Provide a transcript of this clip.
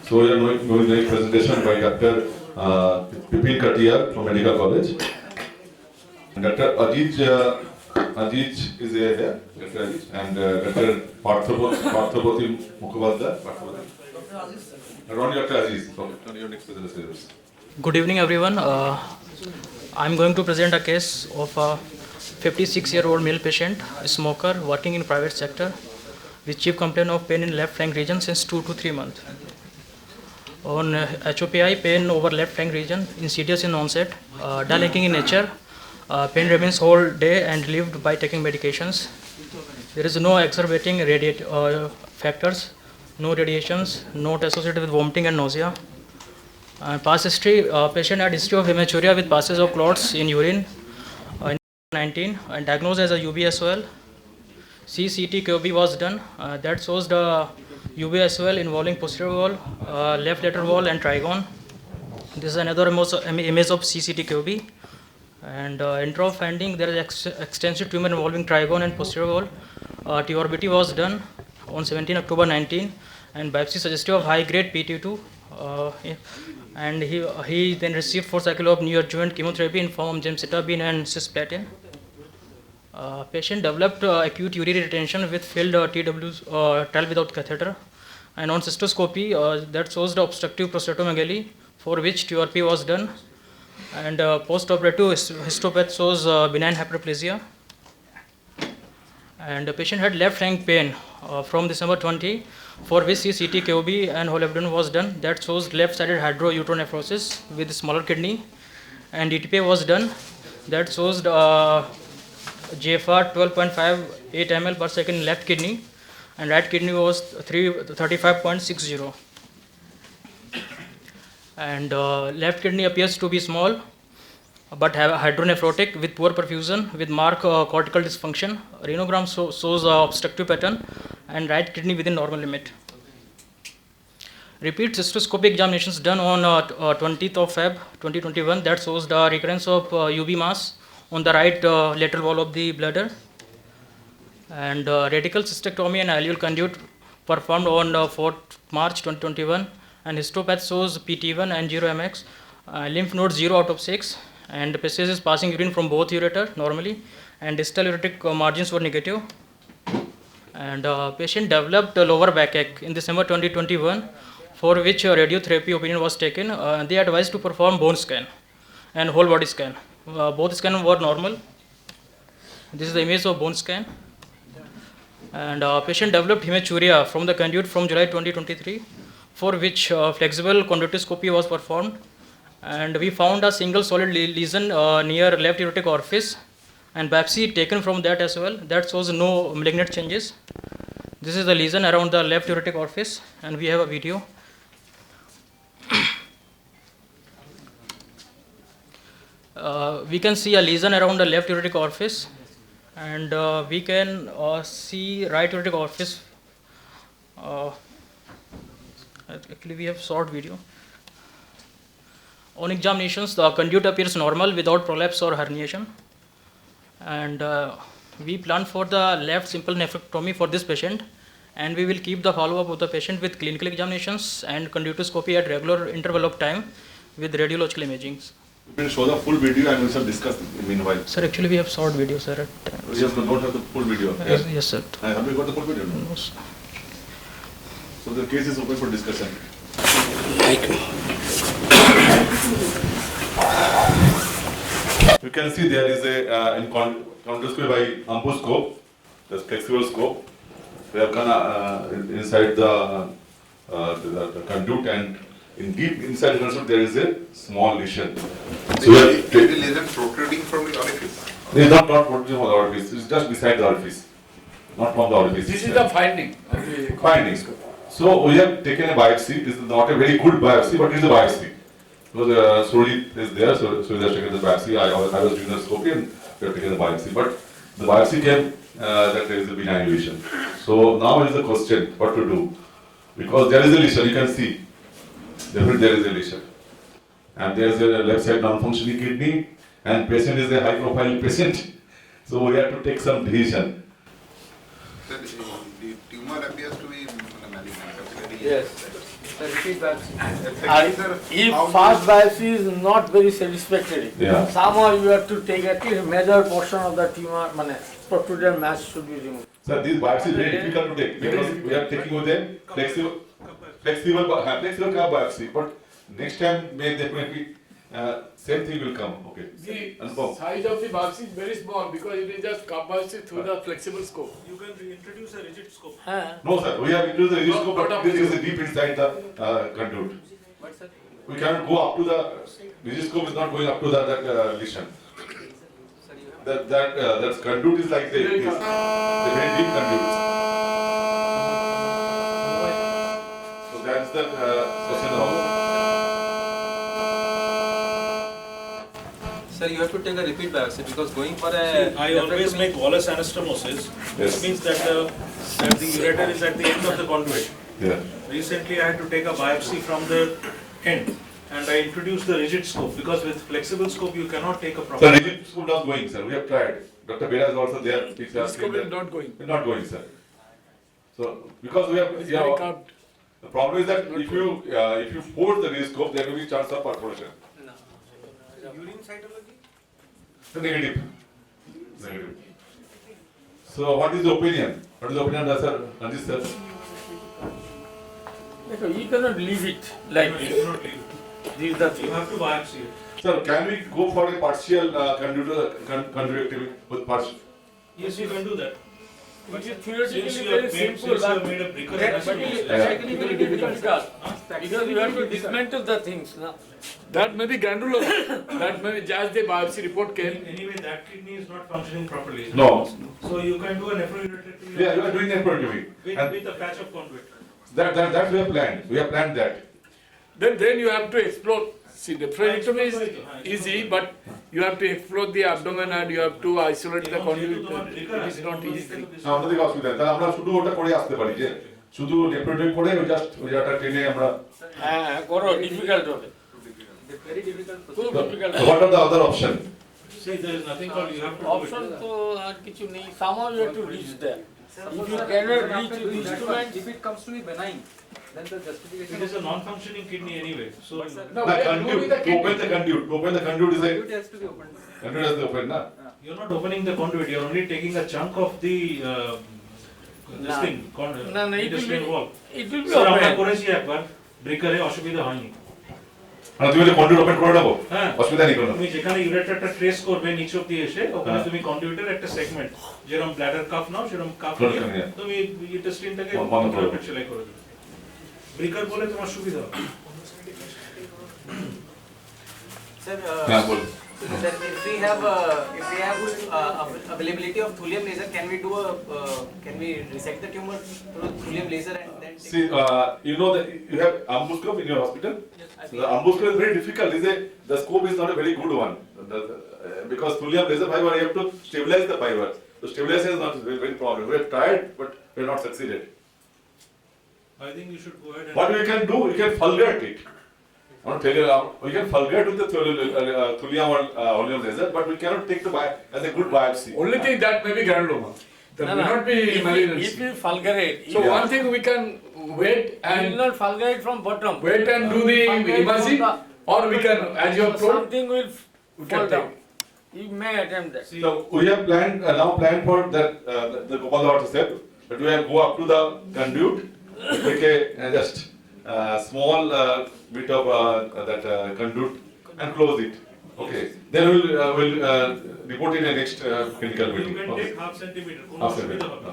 So we are going to make presentation by Dr. Vipin Katyar from Medical College. And Dr. Ajij is here, Dr. Ajij, and Dr. Parthapati Mukhopadhyay. Dr. Aziz. Okay, your next presentation. Good evening, everyone. I'm going to present a case of a 56-year-old male patient, a smoker, working in private sector, with chief complaint of pain in left flank region since 2 to 3 months. On HOPI, pain over left flank region, insidious in onset, dull aching in nature, pain remains whole day and relieved by taking medications. There is no exacerbating factors, no radiations, not associated with vomiting and nausea. Past history, patient had history of hematuria with passage of clots in urine in 19 and diagnosed as a UBSOL. CCT-QB was done. That shows the UBSOL involving posterior wall, left lateral wall and trigon. This is another image of CCT-QB. And intra finding, there is extensive tumor involving trigon and posterior wall. TORBT was done on 17 October 19 and biopsy suggestive of high-grade PT2. And he then received 4 cycles of neoadjuvant chemotherapy in form of gemcitabine and cisplatin. Patient developed acute urinary retention with failed TAL without catheter. And on cystoscopy, that shows the obstructive prostatomegaly, for which TURP was done. And post-operative histopath shows benign hyperplasia. And the patient had left flank pain from December 20, for which CT, KOB and whole abdomen was done. That shows left-sided hydroureteronephrosis with smaller kidney. And DTPA was done. That shows the GFR 12.58 ml per second in left kidney, and right kidney was 35.60. And left kidney appears to be small, but have hydronephrotic with poor perfusion with marked cortical dysfunction. Renogram shows obstructive pattern, and right kidney within normal limit. Repeat cystoscopic examinations done on 20th of Feb 2021. That shows the recurrence of UB mass on the right lateral wall of the bladder. And radical cystectomy and ileal conduit performed on 4th March 2021. And histopath shows PT1 and 0MX. Lymph node 0 out of 6. And the patient is passing urine from both ureter normally. And distal uretic margins were negative. And patient developed lower backache in December 2021, for which radiotherapy opinion was taken. They advised to perform bone scan and whole body scan. Both scans were normal. This is the image of bone scan. And patient developed hematuria from the conduit from July 2023, for which flexible conductoscopy was performed. And we found a single solid lesion near left ureteric orifice, and biopsy taken from that as well. That shows no malignant changes. This is the lesion around the left ureteric orifice, and we have a video. We can see a lesion around the left ureteric orifice, and we can see right ureteric orifice. Actually, we have short video. On examinations, the conduit appears normal without prolapse or herniation. And we plan for the left simple nephrectomy for this patient, and we will keep the follow-up of the patient with clinical examinations and conductoscopy at regular interval of time with radiological imaging. We will show the full video and we shall discuss meanwhile. Sir, actually we have short video, sir. We have don't have the full video. Yes, sir. Have you got the full video? No, sir. So the case is open for discussion. You can see there is a in conductoscopy by ampuscope, the flexible scope. We have gone inside the conduit, and in deep inside the conduit there is a small lesion. So is the lesion protruding from the orifice? It is not protruding from the orifice. It is just beside the orifice, not from the orifice. This is the finding. Findings. So we have taken a biopsy. This is not a very good biopsy, but it is a biopsy. Because Surajit is there, so he has taken the biopsy. I was doing the scopy and we have taken the biopsy. But the biopsy came that there is a benign lesion. So now is the question what to do. Because there is a lesion, you can see. Definitely there is a lesion. And there is a left side non-functioning kidney, and patient is a high profile patient. So we have to take some decision. The tumor appears to be malignant. Yes. repeat biopsy. If fast biopsy is not very satisfactory, Yeah. somehow you have to take at least a major portion of the tumor, protruder mass should be removed. Sir, these biopsies are very difficult to take because we are taking with them flexible cup biopsy. But next time may definitely same thing will come. Okay. The Anupam. size of the biopsy is very small because it is just cup biopsy through the flexible scope. You can reintroduce a rigid scope. No, sir. We have introduced the radioscope, Not but up this to is deep inside the conduit. But sir, We cannot go up to the radioscope is not going up to that lesion. sir, you have That conduit is like this, the very deep conduit. So that's the question of. Sir, you have to take a repeat biopsy because going for a I always make Wallace anastomosis, Yes. which means that the ureter is at the end of the conduit. Yeah. Recently, I had to take a biopsy from the end, and I introduced the rigid scope because with flexible scope you cannot take a So proper. rigid scope not going, sir. We have tried. Dr. Bera is also there. He's The asking scope is that- not going. Not going, sir. So because we have, It's yeah, very cupped. the problem is that if you force the rigid scope, there will be chance of perforation. urine cytology. The negative. Negative. So what is the opinion? What is the opinion, sir? Ranjit sir? You cannot leave it like You this. cannot leave. This is the You thing. have to biopsy it. Sir, can we go for a partial conductivity with partial? Yes, you can do that. It is Since theoretically you very have made, simple, since you have but made a bricker practically anastomosis, very difficult. Because you have to dismantle the things. No? That may be granular. That may be just the biopsy report came. anyway, that kidney is not functioning properly. No. So you can do a nephroureterectomy. Yeah, you are doing nephrotomy. And with a patch of conduit. that we have planned. We have planned that. Then you have to explore. See, the nephrectomy is easy, but you have to explore the abdomen and you have to isolate the conduit. It is not easy. আমাদের দিকে অসুবিধা তাহলে আমরা শুধু ওটা করে আসতে পারি যে শুধু নেফ্রোটমি করে জাস্ট ওই জায়গাটা টেনে আমরা হ্যাঁ করো ডিফিকাল্ট হবে Very difficult খুব procedure. Difficult what are the other option? See, there is nothing called you have to do option it. তো আর কিছু নেই somehow you have to reach there. If you cannot reach the instrument, If it comes to be benign, then the justification. It is a non-functioning kidney anyway. So No, The we are conduit, moving the to open the conduit, to open the conduit is a Conduit has to be opened. conduit has to open, na? you're not opening the conduit. You're only taking a chunk of the this No. thing. No, it will intestinal be- wall. it will be Sir, আমরা open. করেছি একবার ব্রেকারে অসুবিধা হয়নি। মানে তুমি conduit open করে দেবো হ্যাঁ। অসুবিধা নেই কোনো তুমি যেখানে ইউরেটারটা ট্রেস করবে নিচ অব্দি এসে ওখানে হ্যাঁ। তুমি কন্ডুইটের একটা সেগমেন্ট যেরকম ব্ল্যাডার কাফ নাও সেরকম কাফ করে নিয়ে নিয়ে। তুমি ইন্টেস্টিনটাকে বন্ধ করে দেবে। সেলাই করে দেবে। ব্রেকার বলে তোমার সুবিধা হবে। Sir, হ্যাঁ বল sir, if we have availability of thulium laser, can we resect the tumor through thulium laser and then take See, you know that you have ambuscope in your hospital. So the ambuscope is very difficult. The scope is not a very good one because thulium laser fiber you have to stabilize the fiber. So stabilization is not a very problem. We have tried, but we have not succeeded. I think you should go ahead and What we can do, we can fulgurate it. I want to tell you, we can fulgurate with the thulium or oleum laser, but we cannot take the as a good biopsy. Only thing that may be granuloma. That No, may no. not be If malignancy. you fulgurate, So Yeah. one thing we can wait you will and not fulgurate from bottom. wait and do the Fulgurate imaging, from or we can, as you have told, something will we can fall take. down. You may attempt that. So we have planned now planned for that the Gopal Dawar said, but we have go up to the conduit, take a just small bit of that conduit and close it. Okay. Then we'll report in the next clinical you meeting. can Okay. take half centimeter কোনো Half অসুবিধা centimeter. হবে না।